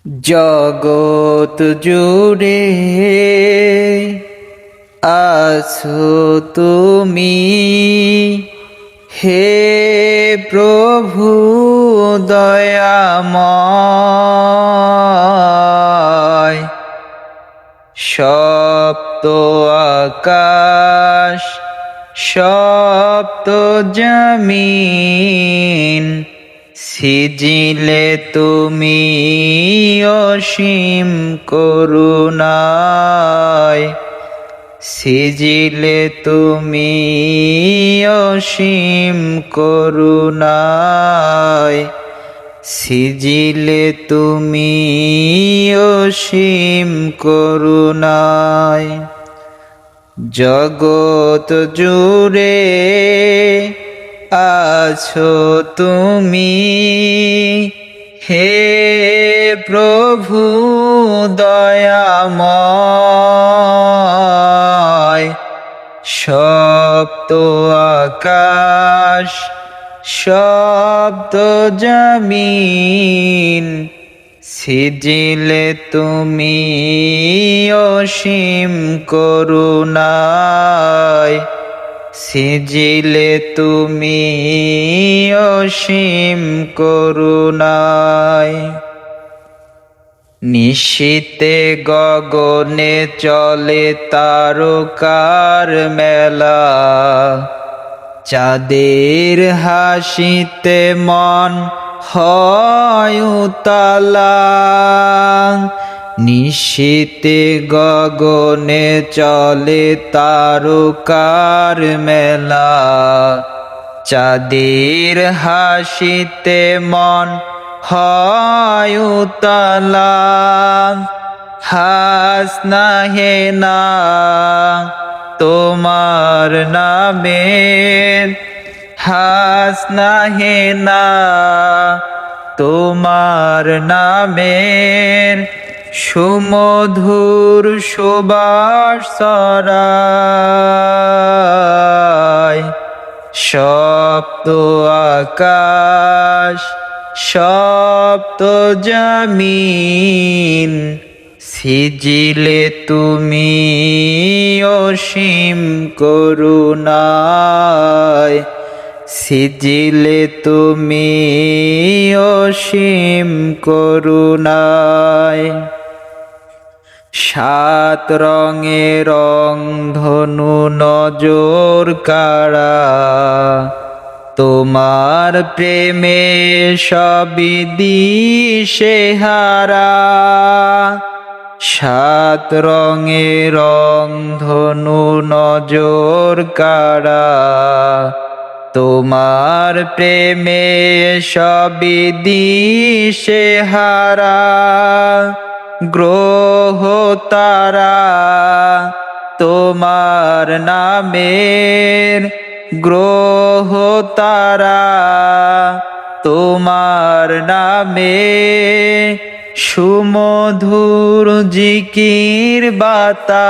জগৎ জুড়ে আছো তুমি, হে প্রভু দয়াময়। সপ্ত আকাশ সপ্ত জমিন সিজিলে তুমি অসীম করুণায়, সিজিলে তুমি অসীম করুণায়, সিজিলে তুমি অসীম করুণায়। জগৎ জুড়ে আছো তুমি, হে প্রভু দয়াময়। সপ্ত আকাশ সপ্ত জমিন সিজিলে তুমি অসীম করুণায়, সিজিলে তুমি অসীম করুণায়। নিশীতে গগনে চলে তারকার মেলা, চাঁদের হাসিতে মন হয় উতালা। নিশীতে গগনে চলে তারকার মেলা, চাঁদের হাসিতে মন হয় উতালা। হাসনা হে না তোমার নামের, হাসনা হে না তোমার নামের সুমধুর সুবাস ছড়ায়। সপ্ত আকাশ সপ্ত জমিন সিজিলে তুমি অসীম করুণায়, সিজিলে তুমি অসীম করুণায়। সাত রঙে রং ধনু নজর কাড়া, তোমার প্রেমে সবই দিশেহারা। সাত রঙে রং ধনু নজর কাড়া, তোমার প্রেমে সবই দিশেহারা। গ্রহ তারা তোমার নামের, গ্রহ তারা তোমার নামে সুমধুর জিকির বাতায়।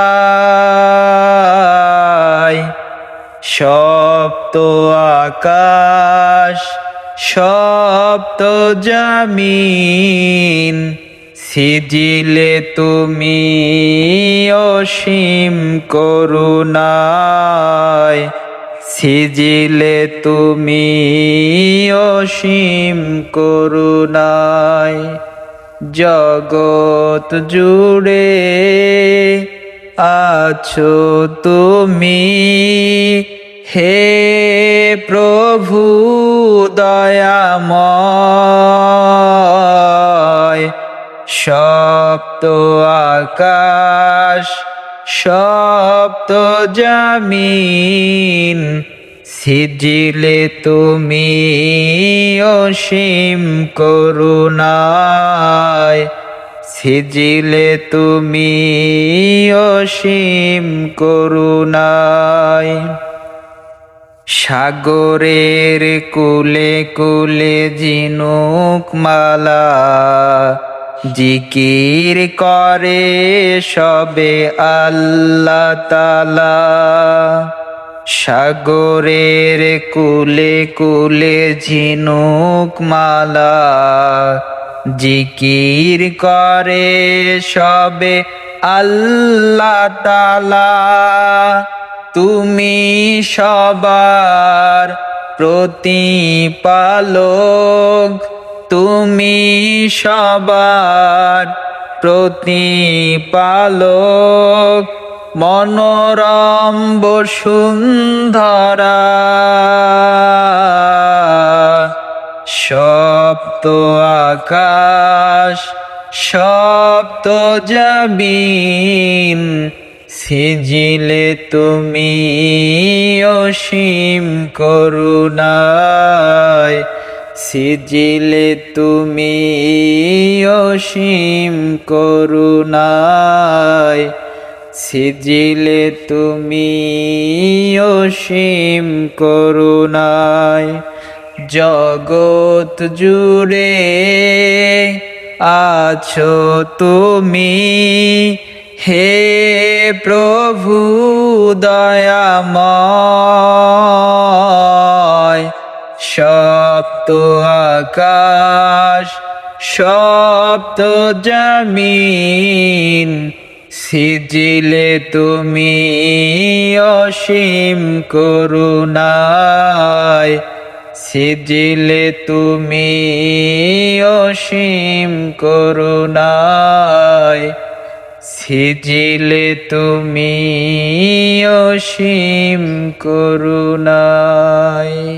সপ্ত আকাশ সপ্ত জমিন সিজিলে তুমি অসীম করুণায়, সিজিলে তুমি অসীম করুণায়। জগৎ জুড়ে আছো তুমি, হে প্রভু দয়াময়। সপ্ত আকাশ সপ্ত জমিন সিজিলে তুমি অসীম করুণায়, সিজিলে তুমি অসীম করুণায়। সাগরের কুলে কুলে ঝিনুক মালা, জিকির করে সবে আল্লাহ তাআলা। সাগরের কুলে কুলে ঝিনুক মালা, জিকির করে সবে আল্লাহ তাআলা। তুমি সবার প্রতিপালক, তুমি সবার প্রতিপালক, মনোরম বসুন্ধরা। সপ্ত আকাশ সপ্ত জমিন সিজিলে তুমি অসীম করুণায়, সিজিলে তুমি অসীম করুণায়, সিজিলে তুমি অসীম করুণায়। জগৎ জুড়ে আছো তুমি, হে প্রভু দয়াময়। সপ্ত আকাশ সপ্ত জমিন সিজিলে তুমি অসীম করুণায়, সিজিলে তুমি অসীম করুণায়, সিজিলে তুমি অসীম করুণায়।